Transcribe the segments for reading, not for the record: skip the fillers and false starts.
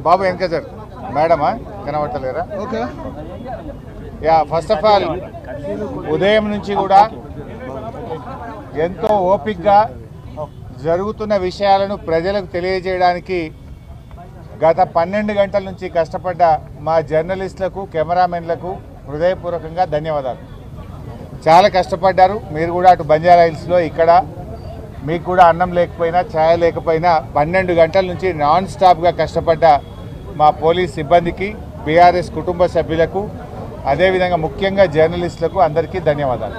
బాబు వెనక సార్ మేడమా కనబట్టలేరా? Okay. Yeah, first of all ఉదయం నుంచి కూడా ఎంతో ఓపికగా జరుగుతున్న విషయాలను ప్రజలకు తెలియజేయడానికి గత 12 గంటల నుంచి కష్టపడ్డ మా జర్నలిస్టులకు, కెమెరామెన్లకు హృదయపూర్వకంగా ధన్యవాదాలు. చాలా కష్టపడ్డారు. మీరు కూడా అటు బంజారా హిల్స్లో ఇక్కడ మీకు కూడా అన్నం లేకపోయినా ఛాయ లేకపోయినా 12 గంటల నుంచి నాన్ స్టాప్గా కష్టపడ్డ మా పోలీస్ సిబ్బందికి, బీఆర్ఎస్ కుటుంబ సభ్యులకు, అదేవిధంగా ముఖ్యంగా జర్నలిస్టులకు అందరికీ ధన్యవాదాలు.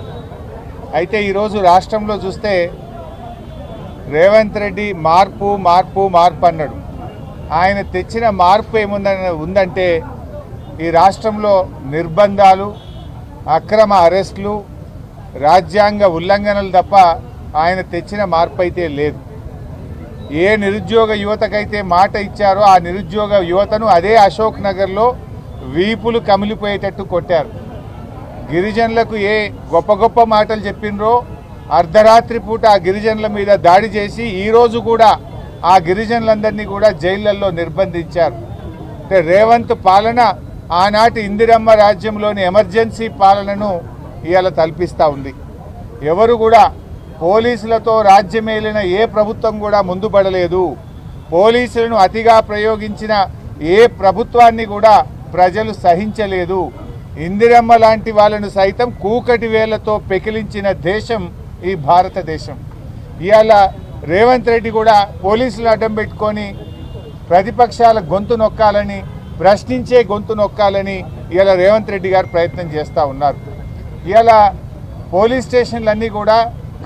అయితే ఈరోజు రాష్ట్రంలో చూస్తే రేవంత్ రెడ్డి మార్పు మార్పు మార్పు అన్నాడు. ఆయన తెచ్చిన మార్పు ఉందంటే ఈ రాష్ట్రంలో నిర్బంధాలు, అక్రమ అరెస్టులు, రాజ్యాంగ ఉల్లంఘనలు తప్ప ఆయన తెచ్చిన మార్పు అయితే లేదు. ఏ నిరుద్యోగ యువతకైతే మాట ఇచ్చారో ఆ నిరుద్యోగ యువతను అదే అశోక్ నగర్లో వీపులు కమిలిపోయేటట్టు కొట్టారు. గిరిజనులకు ఏ గొప్ప గొప్ప మాటలు చెప్పినరో అర్ధరాత్రి పూట ఆ గిరిజనుల మీద దాడి చేసి ఈరోజు కూడా ఆ గిరిజనులందరినీ కూడా జైళ్లలో నిర్బంధించారు. అంటే రేవంత్ పాలన ఆనాటి ఇందిరమ్మ రాజ్యంలోని ఎమర్జెన్సీ పాలనను ఇవాళ తలపిస్తూ ఉంది. ఎవరు కూడా పోలీసులతో రాజ్యమేలిన ఏ ప్రభుత్వం కూడా ముందు పడలేదు. పోలీసులను అతిగా ప్రయోగించిన ఏ ప్రభుత్వాన్ని కూడా ప్రజలు సహించలేదు. ఇందిరమ్మ లాంటి వాళ్ళను సైతం కూకటి వేళ్లతో పెకిలించిన దేశం ఈ భారతదేశం. ఇవాళ రేవంత్ రెడ్డి కూడా పోలీసులు అడ్డం పెట్టుకొని ప్రతిపక్షాల గొంతు నొక్కాలని, ప్రశ్నించే గొంతు నొక్కాలని ఇవాళ రేవంత్ రెడ్డి గారు ప్రయత్నం చేస్తూ ఉన్నారు. ఇవాళ పోలీస్ స్టేషన్లన్నీ కూడా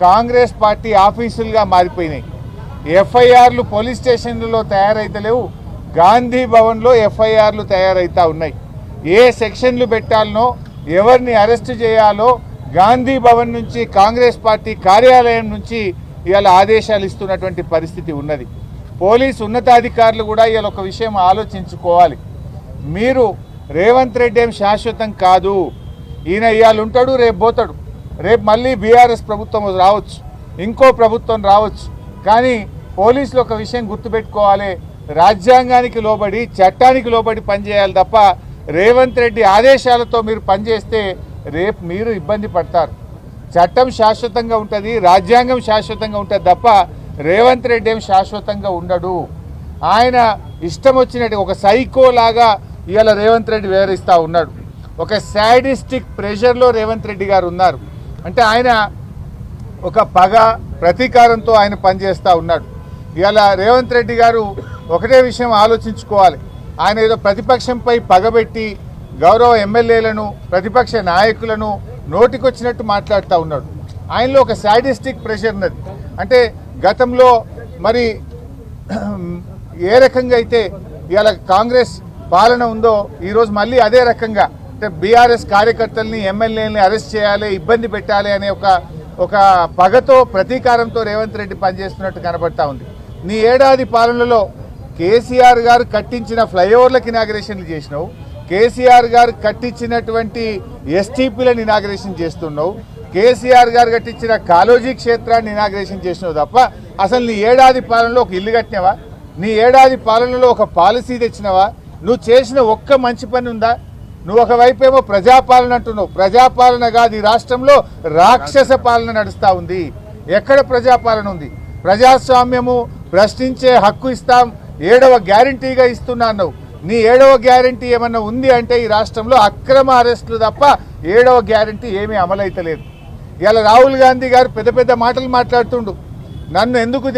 కాంగ్రెస్ పార్టీ ఆఫీసులుగా మారిపోయినాయి. ఎఫ్ఐఆర్లు పోలీస్ స్టేషన్లలో తయారైతలేవు, గాంధీ భవన్లో ఎఫ్ఐఆర్లు తయారైతా ఉన్నాయి. ఏ సెక్షన్లు పెట్టాలనో, ఎవరిని అరెస్ట్ చేయాలో గాంధీ భవన్ నుంచి, కాంగ్రెస్ పార్టీ కార్యాలయం నుంచి ఇవాళ ఆదేశాలు ఇస్తున్నటువంటి పరిస్థితి ఉన్నది. పోలీసు ఉన్నతాధికారులు కూడా ఇవాళ ఒక విషయం ఆలోచించుకోవాలి. మీరు రేవంత్ రెడ్డి ఏం శాశ్వతం కాదు. ఈయన ఇవాళ ఉంటాడు, రేపు పోతాడు. రేపు మళ్ళీ బీఆర్ఎస్ ప్రభుత్వం రావచ్చు, ఇంకో ప్రభుత్వం రావచ్చు. కానీ పోలీసులు ఒక విషయం గుర్తుపెట్టుకోవాలి, రాజ్యాంగానికి లోబడి, చట్టానికి లోబడి పనిచేయాలి తప్ప రేవంత్ రెడ్డి ఆదేశాలతో మీరు పనిచేస్తే రేపు మీరు ఇబ్బంది పడతారు. చట్టం శాశ్వతంగా ఉంటుంది, రాజ్యాంగం శాశ్వతంగా ఉంటుంది తప్ప రేవంత్ రెడ్డి ఏం శాశ్వతంగా ఉండడు. ఆయన ఇష్టం వచ్చినట్టు ఒక సైకోలాగా ఇవాళ రేవంత్ రెడ్డి వివరిస్తూ ఉన్నాడు. ఒక శాడిస్టిక్ ప్రెషర్లో రేవంత్ రెడ్డి గారు ఉన్నారు. అంటే ఆయన ఒక పగ, ప్రతీకారంతో ఆయన పనిచేస్తూ ఉన్నాడు. ఇవాళ రేవంత్ రెడ్డి గారు ఒకటే విషయం ఆలోచించుకోవాలి. ఆయన ఏదో ప్రతిపక్షంపై పగబెట్టి గౌరవ ఎమ్మెల్యేలను, ప్రతిపక్ష నాయకులను నోటికొచ్చినట్టు మాట్లాడుతూ ఉన్నాడు. ఆయనలో ఒక శాడిస్టిక్ ప్రెషర్ ఉన్నది. అంటే గతంలో మరి ఏ రకంగా అయితే ఇవాళ కాంగ్రెస్ పాలన ఉందో ఈరోజు మళ్ళీ అదే రకంగా అంటే బీఆర్ఎస్ కార్యకర్తల్ని, ఎమ్మెల్యేలని అరెస్ట్ చేయాలి, ఇబ్బంది పెట్టాలి అనే ఒక పగతో, ప్రతీకారంతో రేవంత్ రెడ్డి పనిచేస్తున్నట్టు కనబడతా ఉంది. నీ ఏడాది పాలనలో కేసీఆర్ గారు కట్టించిన ఫ్లైఓవర్లకు ఇనాగరేషన్లు చేసినావు, కేసీఆర్ గారు కట్టించినటువంటి ఎస్టీపీలను ఇనాగరేషన్ చేస్తున్నావు, కేసీఆర్ గారు కట్టించిన కాలోజీ క్షేత్రాన్ని ఇనాగరేషన్ చేసినావు తప్ప అసలు నీ ఏడాది పాలనలో ఒక ఇల్లు కట్టినావా? నీ ఏడాది పాలనలో ఒక పాలసీ తెచ్చినావా? నువ్వు చేసిన ఒక్క మంచి పని ఉందా? నువ్వు ఒకవైపేమో ప్రజాపాలన అంటున్నావు. ప్రజాపాలన కాదు, ఈ రాష్ట్రంలో రాక్షస పాలన నడుస్తూ ఉంది. ఎక్కడ ప్రజాపాలన ఉంది? ప్రజాస్వామ్యము, ప్రశ్నించే హక్కు ఇస్తాం, 7వ గ్యారంటీగా ఇస్తున్నా అన్నావు. నీ 7వ గ్యారంటీ ఏమన్నా ఉంది అంటే ఈ రాష్ట్రంలో అక్రమ అరెస్టులు తప్ప 7వ గ్యారంటీ ఏమీ అమలైతలేదు. ఇలా రాహుల్ గాంధీ గారు పెద్ద పెద్ద మాటలు మాట్లాడుతుండు. నన్ను ఎందుకు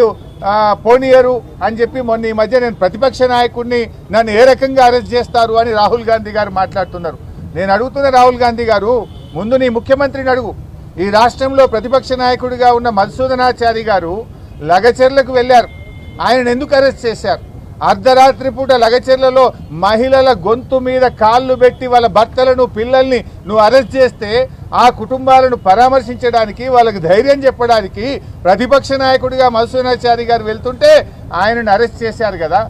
పోనీయరు అని చెప్పి మొన్న ఈ మధ్య నేను ప్రతిపక్ష నాయకుడిని, నన్ను ఏ రకంగా అరెస్ట్ చేస్తారు అని రాహుల్ గాంధీ గారు మాట్లాడుతున్నారు. నేను అడుగుతున్న రాహుల్ గాంధీ గారు, ముందు నీ ముఖ్యమంత్రిని అడుగు. ఈ రాష్ట్రంలో ప్రతిపక్ష నాయకుడిగా ఉన్న మధుసూదనాచారి గారు లగచెర్లకు వెళ్ళారు. ఆయనను ఎందుకు అరెస్ట్ చేశారు? అర్ధరాత్రి పూట లగచెర్లలో మహిళల గొంతు మీద కాళ్ళు పెట్టి వాళ్ళ భర్తలను, పిల్లల్ని నువ్వు అరెస్ట్ చేస్తే ఆ కుటుంబాలను పరామర్శించడానికి, వాళ్ళకి ధైర్యం చెప్పడానికి ప్రతిపక్ష నాయకుడిగా మధుసూదనాచారి గారు వెళ్తుంటే ఆయనను అరెస్ట్ చేశారు కదా.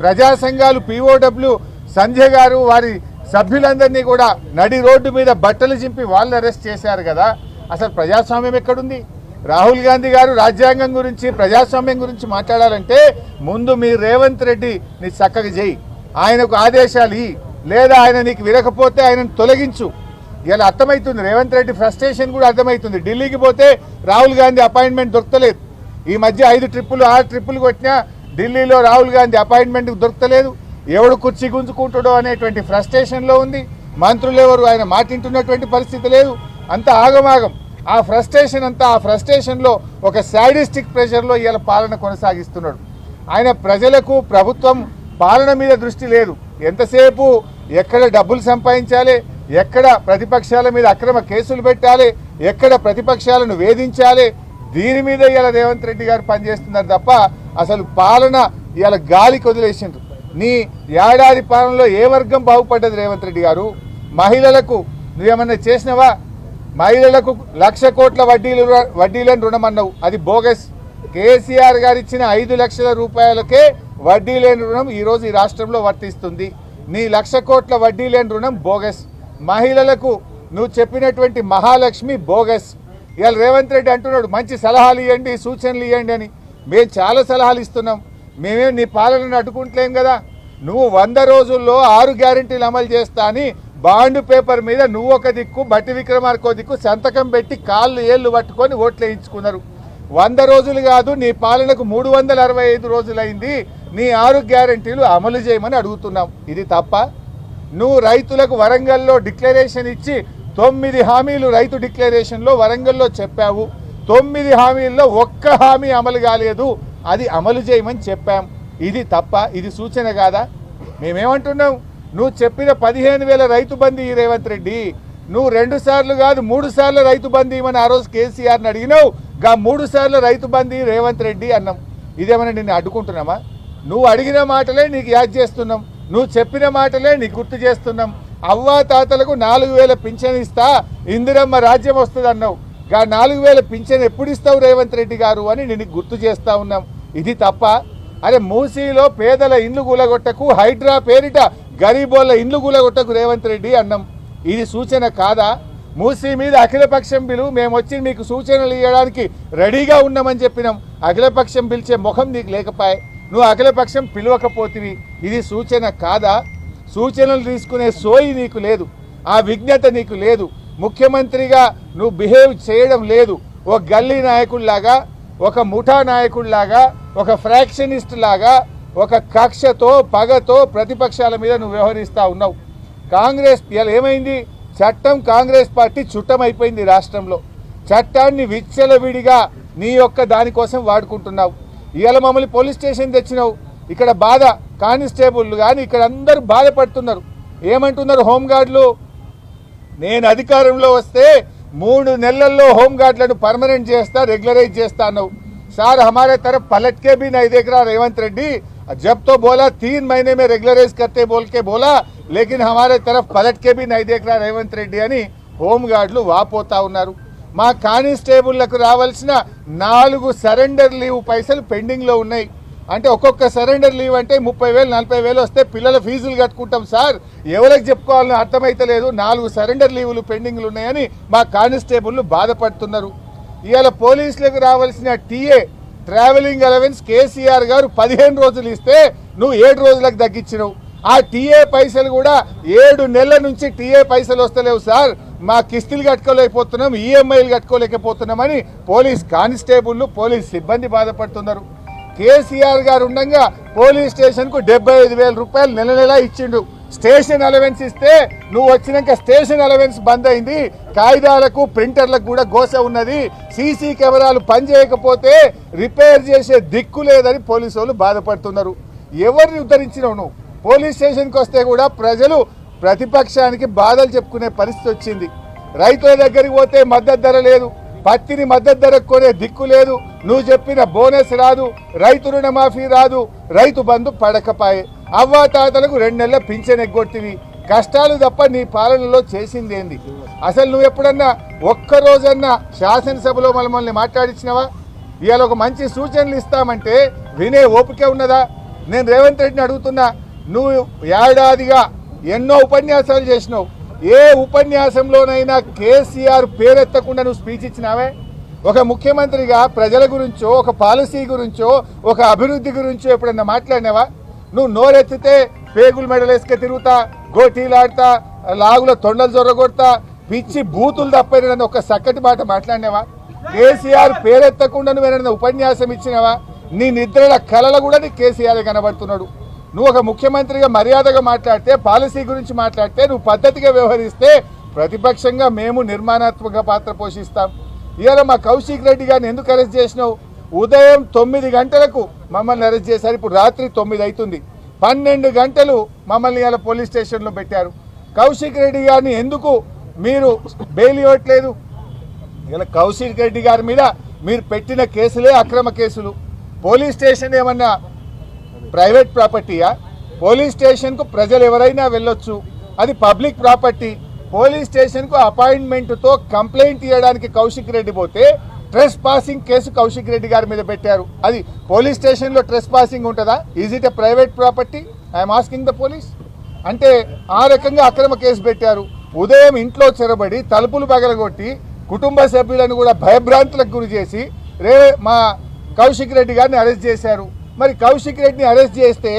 ప్రజా సంఘాలు పీఓడబ్ల్యూ సంజయ్ గారు వారి సభ్యులందరినీ కూడా నడి రోడ్డు మీద బట్టలు చింపి వాళ్ళు అరెస్ట్ చేశారు కదా. అసలు ప్రజాస్వామ్యం ఎక్కడుంది? రాహుల్ గాంధీ గారు రాజ్యాంగం గురించి, ప్రజాస్వామ్యం గురించి మాట్లాడాలంటే ముందు మీ రేవంత్ రెడ్డి నీ చక్కగా చేయి. ఆయనకు ఆదేశాలు ఇయ్యి, లేదా ఆయన నీకు వినకపోతే ఆయనను తొలగించు. ఇలా అర్థమవుతుంది, రేవంత్ రెడ్డి ఫ్రస్ట్రేషన్ కూడా అర్థమవుతుంది. ఢిల్లీకి పోతే రాహుల్ గాంధీ అపాయింట్మెంట్ దొరకలేదు. ఈ మధ్య 5 ట్రిప్పులు 6 ట్రిప్పులు కొట్టినా ఢిల్లీలో రాహుల్ గాంధీ అపాయింట్మెంట్ దొరకలేదు. ఎవడు కుర్చీ గుంజుకుంటాడో అనేటువంటి ఫ్రస్ట్రేషన్లో ఉంది. మంత్రులు ఎవరు ఆయన మాటింటున్నటువంటి పరిస్థితి లేదు. అంతా ఆగమాగం. ఆ ఫ్రస్ట్రేషన్లో ఒక శాడిస్టిక్ ప్రెషర్లో ఇవాళ పాలన కొనసాగిస్తున్నాడు. ఆయన ప్రజలకు ప్రభుత్వం పాలన మీద దృష్టి లేదు. ఎంతసేపు ఎక్కడ డబ్బులు సంపాదించాలి, ఎక్కడ ప్రతిపక్షాల మీద అక్రమ కేసులు పెట్టాలి, ఎక్కడ ప్రతిపక్షాలను వేధించాలి, దీని మీద ఇవాళ రేవంత్ రెడ్డి గారు పనిచేస్తున్నారు తప్ప అసలు పాలన ఇవాళ గాలికి వదిలేసిండ్రు. నీ ఏడాది పాలనలో ఏ వర్గం బాగుపడ్డది రేవంత్ రెడ్డి గారు? మహిళలకు నువ్వేమన్నా చేసినవా? మహిళలకు 1,00,000 కోట్ల వడ్డీలను రుణం అన్నావు, అది బోగస్. కేసీఆర్ గారు ఇచ్చిన 5 లక్షల రూపాయలకే వడ్డీ లేని రుణం ఈరోజు ఈ రాష్ట్రంలో వర్తిస్తుంది. నీ 1,00,000 కోట్ల వడ్డీ లేని రుణం బోగస్. మహిళలకు నువ్వు చెప్పినటువంటి మహాలక్ష్మి బోగస్. ఇవాళ రేవంత్ రెడ్డి అంటున్నాడు మంచి సలహాలు ఇవ్వండి, సూచనలు ఇవ్వండి అని. మేము చాలా సలహాలు ఇస్తున్నాం. మేమేం నీ పాలనను అడ్డుకుంటలేం కదా. నువ్వు 100 రోజుల్లో 6 గ్యారెంటీలు అమలు చేస్తా అని బాండ్ పేపర్ మీద నువ్వు ఒక దిక్కు, బట్టి విక్రమార్కో దిక్కు సంతకం పెట్టి కాళ్ళు ఏళ్ళు పట్టుకొని ఓట్లు వేయించుకున్నారు. 100 రోజులు కాదు, నీ పాలనకు 365 రోజులైంది. నీ 6 గ్యారెంటీలు అమలు చేయమని అడుగుతున్నాం. ఇది తప్ప? నువ్వు రైతులకు వరంగల్లో డిక్లరేషన్ ఇచ్చి 9 హామీలు రైతు డిక్లరేషన్లో వరంగల్లో చెప్పావు. 9 హామీల్లో ఒక్క హామీ అమలు కాలేదు, అది అమలు చేయమని చెప్పాం. ఇది తప్ప? ఇది సూచన కాదా? మేమేమంటున్నాం, నువ్వు చెప్పిన 15,000 రైతు బంధు ఈ రేవంత్ రెడ్డి, నువ్వు 2 సార్లు కాదు 3 సార్లు రైతు బంధు ఇవ్వమని ఆ రోజు కేసీఆర్ని అడిగినావు. 3 సార్లు రైతు బంధు రేవంత్ రెడ్డి అన్నాం. ఇదేమన్నా నిన్ను అడ్డుకుంటున్నామా? నువ్వు అడిగిన మాటలే నీకు యాద్ చేస్తున్నాం, నువ్వు చెప్పిన మాటలే నీకు గుర్తు చేస్తున్నాం. అవ్వా తాతలకు 4,000 పింఛన్ ఇస్తా, ఇందిరమ్మ రాజ్యం వస్తుంది అన్నావు. 4,000 పింఛన్ ఎప్పుడు ఇస్తావు రేవంత్ రెడ్డి గారు అని నేను గుర్తు చేస్తా ఉన్నాం. ఇది తప్ప? అరే మూసీలో పేదల ఇండ్లు కూలగొట్టకు, హైడ్రా పేరిట గరీబోళ్ళ ఇండ్లు కూలగొట్టకు రేవంత్ రెడ్డి అన్నాం. ఇది సూచన కాదా? మూసీ మీద అఖిలపక్షం బిలు, మేము వచ్చి మీకు సూచనలు ఇవ్వడానికి రెడీగా ఉన్నామని చెప్పినాం. అఖిలపక్షం పిలిచే ముఖం నీకు లేకపోయే, నువ్వు అఖిలపక్షం పిలవకపోతివి. ఇది సూచన కాదా? సూచనలు తీసుకునే సోయి నీకు లేదు, ఆ విజ్ఞత నీకు లేదు. ముఖ్యమంత్రిగా నువ్వు బిహేవ్ చేయడం లేదు. ఒక గల్లీ నాయకుడిలాగా, ఒక ముఠా నాయకుడిలాగా, ఒక ఫ్రాక్షనిస్ట్ లాగా, ఒక కక్షతో పగతో ప్రతిపక్షాల మీద నువ్వు వ్యవహరిస్తూ ఉన్నావు. కాంగ్రెస్ ఇలా ఏమైంది? చట్టం కాంగ్రెస్ పార్టీ చుట్టమైపోయింది రాష్ట్రంలో. చట్టాన్ని విచ్చలవిడిగా నీ యొక్క దానికోసం వాడుకుంటున్నావు. ఇవాళ మమ్మల్ని పోలీస్ స్టేషన్ తెచ్చినావు. ఇక్కడ బాధ కానిస్టేబుల్ కానీ ఇక్కడ అందరూ బాధపడుతున్నారు. ఏమంటున్నారు హోంగార్డులు? నేను అధికారంలో వస్తే 3 నెలల్లో హోంగార్డులను పర్మనెంట్ చేస్తా, రెగ్యులరైజ్ చేస్తా అన్నావు. సార్ हमारे तरफ पलट के भी नहीं देख रहा रेवंत रेड्डी. जब तो बोला 3 महीने में रेगुलराइज करते बोल के बोला, लेकिन हमारे तरफ पलट के भी नहीं देख रहा रेवंत रेड्डी అని హోంగార్డులు వాపోతా ఉన్నారు. మా కానిస్టేబుళ్లకు రావాల్సిన 4 సరెండర్ లీవ్ పైసలు పెండింగ్లో ఉన్నాయి. అంటే ఒక్కొక్క సరెండర్ లీవ్ అంటే 30,000 40,000 వస్తే పిల్లల ఫీజులు కట్టుకుంటాం సార్. ఎవరికి చెప్పుకోవాలని అర్థమైతలేదు. 4 సరెండర్ లీవులు పెండింగ్లు ఉన్నాయని మా కానిస్టేబుళ్లు బాధపడుతున్నారు. ఇవాళ పోలీసులకు రావాల్సిన టీఏ ట్రావెలింగ్ అలవెన్స్ కేసీఆర్ గారు 15 రోజులు ఇస్తే నువ్వు 7 రోజులకు తగ్గించినావు. ఆ టీఏ పైసలు కూడా 7 నెలల నుంచి టీఏ పైసలు వస్తలేవు సార్, మా కిస్తులు కట్టుకోలేకపోతున్నాం, ఈఎంఐలు కట్టుకోలేకపోతున్నామని పోలీస్ కానిస్టేబుళ్లు, పోలీస్ సిబ్బంది బాధపడుతున్నారు. కేసీఆర్ గారు ఉండగా పోలీస్ స్టేషన్కు 75,000 రూపాయలు నెల నెలా ఇచ్చిండు. స్టేషన్ అలవెన్స్ ఇస్తే నువ్వు వచ్చినాక స్టేషన్ అలవెన్స్ బంద్ అయింది. కాగితాలకు ప్రింటర్లకు కూడా గోస ఉన్నది. సీసీ కెమెరాలు పనిచేయకపోతే రిపేర్ చేసే దిక్కు లేదని పోలీసు వాళ్ళు బాధపడుతున్నారు. ఎవరిని ఉద్ధరించినావు నువ్వు? పోలీస్ స్టేషన్కి వస్తే కూడా ప్రజలు ప్రతిపక్షానికి బాధలు చెప్పుకునే పరిస్థితి వచ్చింది. రైతుల దగ్గరికి పోతే మద్దతు ధర లేదు, పత్తిని మద్దతు ధరకు కొనే దిక్కు లేదు, నువ్వు చెప్పిన బోనస్ రాదు, రైతు రుణమాఫీ రాదు, రైతు బంధు పడకపాయే, అవ్వాతాతలకు 2 నెలల పింఛన్ ఎగ్గొట్టివి. కష్టాలు తప్ప నీ పాలనలో చేసింది ఏంది? అసలు నువ్వు ఎప్పుడన్నా ఒక్కరోజన్నా శాసనసభలో మమ్మల్ని మాట్లాడించినవా? ఇవాళ ఒక మంచి సూచనలు ఇస్తామంటే వినే ఓపిక ఉన్నదా? నేను రేవంత్ రెడ్డిని అడుగుతున్నా, నువ్వు ఏడాదిగా ఎన్నో ఉపన్యాసాలు చేసినావు. ఏ ఉపన్యాసంలోనైనా కేసీఆర్ పేరెత్తకుండా నువ్వు స్పీచ్ ఇచ్చినావే? ఒక ముఖ్యమంత్రిగా ప్రజల గురించో, ఒక పాలసీ గురించో, ఒక అభివృద్ధి గురించో ఎప్పుడన్నా మాట్లాడినావా? నువ్వు నోరెత్తితే పేగులు మెడలేసుకే తిరుగుతా, గోటీలాడతా, లాగుల తొండలు జొరగొడతా, పిచ్చి బూతులు తప్పని ఒక చక్కటి మాట మాట్లాడినావా? కేసీఆర్ పేరెత్తకుండా నువ్వేనన్నా ఉపన్యాసం ఇచ్చినావా? నీ నిద్రల కళల కూడా నీ కేసీఆర్ కనబడుతున్నాడు. నువ్వు ఒక ముఖ్యమంత్రిగా మర్యాదగా మాట్లాడితే, పాలసీ గురించి మాట్లాడితే, నువ్వు పద్ధతిగా వ్యవహరిస్తే ప్రతిపక్షంగా మేము నిర్మాణాత్మక పాత్ర పోషిస్తాం. ఇవాళ మా కౌశిక్ రెడ్డి గారిని ఎందుకు అరెస్ట్ చేసినావు? ఉదయం 9 గంటలకు మమ్మల్ని అరెస్ట్ చేశారు. ఇప్పుడు రాత్రి 9 అవుతుంది. 12 గంటలు మమ్మల్ని ఇవాళ పోలీస్ స్టేషన్లో పెట్టారు. కౌశిక్ రెడ్డి గారిని ఎందుకు మీరు బెయిల్ ఇవ్వట్లేదు? ఇలా కౌశిక్ రెడ్డి గారి మీద మీరు పెట్టిన కేసులే అక్రమ కేసులు. పోలీస్ స్టేషన్ ఏమన్నా ప్రైవేట్ ప్రాపర్టీయా? పోలీస్ స్టేషన్కు ప్రజలు ఎవరైనా వెళ్ళొచ్చు, అది పబ్లిక్ ప్రాపర్టీ. పోలీస్ స్టేషన్కు అపాయింట్మెంట్తో కంప్లైంట్ ఇవ్వడానికి కౌశిక్ రెడ్డి పోతే ట్రెస్ పాసింగ్ కేసు కౌశిక్ రెడ్డి గారి మీద పెట్టారు. అది పోలీస్ స్టేషన్లో ట్రెస్ పాసింగ్ ఉంటుందా? Is it a private property? I'm asking the police. అంటే ఆ రకంగా అక్రమ కేసు పెట్టారు. ఉదయం ఇంట్లో చెరబడి తలుపులు పగలగొట్టి కుటుంబ సభ్యులను కూడా భయభ్రాంతులకు గురి చేసి మా కౌశిక్ రెడ్డి గారిని అరెస్ట్ చేశారు. మరి కౌశిక్ రెడ్డిని అరెస్ట్ చేస్తే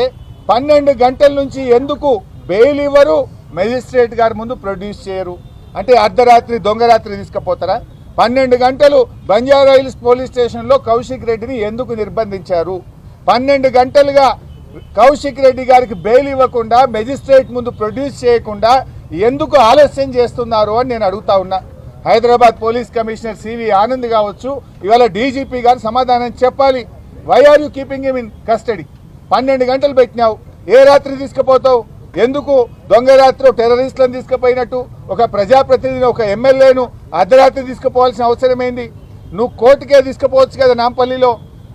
12 గంటల నుంచి ఎందుకు బెయిల్ ఇవ్వరు? మెజిస్ట్రేట్ గారి ముందు ప్రొడ్యూస్ చేయరు. అంటే అర్ధరాత్రి దొంగరాత్రి తీసుకుపోతారా? 12 గంటలు బంజారా హిల్స్ పోలీస్ స్టేషన్లో కౌశిక్ రెడ్డిని ఎందుకు నిర్బంధించారు? 12 గంటలుగా కౌశిక్ రెడ్డి గారికి బెయిల్ ఇవ్వకుండా, మెజిస్ట్రేట్ ముందు ప్రొడ్యూస్ చేయకుండా ఎందుకు ఆలస్యం చేస్తున్నారు అని నేను అడుగుతా ఉన్నా. Hyderabad police commissioner CV Anand కావచ్చు, ఇవాళ డీజీపీ గారు సమాధానం చెప్పాలి. Why are you keeping him in custody? 12 గంటలు పెట్టినావు, ఏ రాత్రి తీసుకుపోతావు? ఎందుకు దొంగరాత్రి టెర్రరిస్టులను తీసుకుపోయినట్టు ఒక ప్రజాప్రతినిధిని, ఒక ఎమ్మెల్యేను అర్ధరాత్రి తీసుకుపోవాల్సిన అవసరం ఏంది? నువ్వు కోర్టుకే తీసుకుపోవచ్చు కదా. నాంపల్లిలో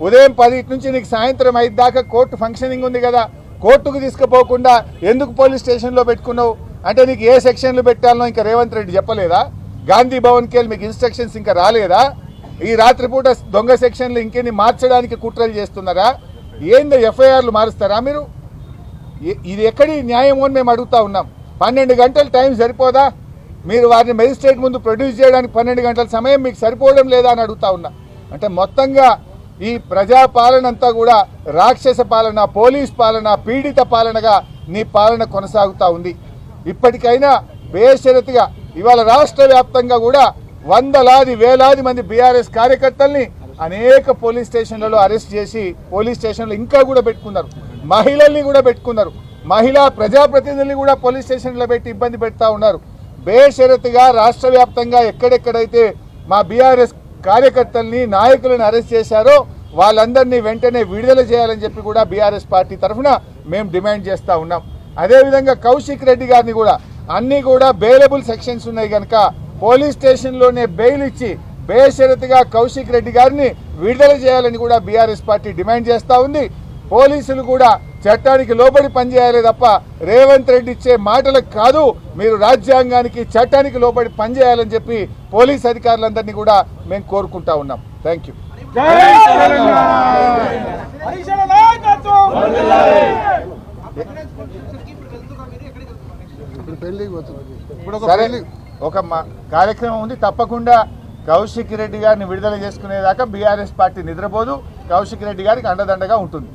ఉదయం 10 నుంచి నీకు సాయంత్రం 5 దాకా కోర్టు ఫంక్షనింగ్ ఉంది కదా. కోర్టుకు తీసుకుపోకుండా ఎందుకు పోలీస్ స్టేషన్లో పెట్టుకున్నావు? అంటే నీకు ఏ సెక్షన్లు పెట్టాలనో ఇంకా రేవంత్ రెడ్డి చెప్పలేదా? గాంధీ భవన్కి వెళ్ళి మీకు ఇన్స్ట్రక్షన్స్ ఇంకా రాలేదా? ఈ రాత్రిపూట దొంగ సెక్షన్లు ఇంకెన్ని మార్చడానికి కుట్రలు చేస్తున్నారా? ఏందో ఎఫ్ఐఆర్లు మారుస్తారా మీరు? ఇది ఎక్కడి న్యాయం అని మేము అడుగుతా ఉన్నాం. 12 గంటల టైం సరిపోదా? మీరు వారిని మెజిస్ట్రేట్ ముందు ప్రొడ్యూస్ చేయడానికి 12 గంటల సమయం మీకు సరిపోవడం లేదా అని అడుగుతా ఉన్నా. అంటే మొత్తంగా ఈ ప్రజాపాలన అంతా కూడా రాక్షస పాలన, పోలీస్ పాలన, పీడిత పాలనగా నీ పాలన కొనసాగుతూ ఉంది. ఇప్పటికైనా బేషరతుగా ఇవాళ రాష్ట్ర వ్యాప్తంగా కూడా వందలాది వేలాది మంది బీఆర్ఎస్ కార్యకర్తల్ని అనేక పోలీస్ స్టేషన్లలో అరెస్ట్ చేసి పోలీస్ స్టేషన్లో ఇంకా కూడా పెట్టుకున్నారు. మహిళల్ని కూడా పెట్టుకున్నారు. మహిళా ప్రజాప్రతినిధుల్ని కూడా పోలీస్ స్టేషన్లో పెట్టి ఇబ్బంది పెడతా ఉన్నారు. బేషరతుగా రాష్ట్ర వ్యాప్తంగా ఎక్కడెక్కడైతే మా బీఆర్ఎస్ కార్యకర్తల్ని, నాయకులను అరెస్ట్ చేశారో వాళ్ళందరినీ వెంటనే విడుదల చేయాలని చెప్పి కూడా బీఆర్ఎస్ పార్టీ తరఫున మేము డిమాండ్ చేస్తూ ఉన్నాం. అదేవిధంగా కౌశిక్ రెడ్డి గారిని కూడా అన్నీ కూడా బెయిలబుల్ సెక్షన్స్ ఉన్నాయి కనుక పోలీస్ స్టేషన్లోనే బెయిల్ ఇచ్చి బేషరతుగా కౌశిక్ రెడ్డి గారిని విడుదల చేయాలని కూడా బీఆర్ఎస్ పార్టీ డిమాండ్ చేస్తూ ఉంది. పోలీసులు కూడా చట్టానికి లోబడి పనిచేయాలి తప్ప రేవంత్ రెడ్డి ఇచ్చే మాటలకు కాదు, మీరు రాజ్యాంగానికి, చట్టానికి లోబడి పనిచేయాలని చెప్పి పోలీస్ అధికారులందరినీ కూడా మేము కోరుకుంటా ఉన్నాం. Thank you. సరే, ఒక కార్యక్రమం ఉంది. తప్పకుండా కౌశిక్ రెడ్డి గారిని విడుదల చేసుకునేదాకా బీఆర్ఎస్ పార్టీ నిద్రపోదు. కౌశిక్ రెడ్డి గారికి అండదండగా ఉంటుంది.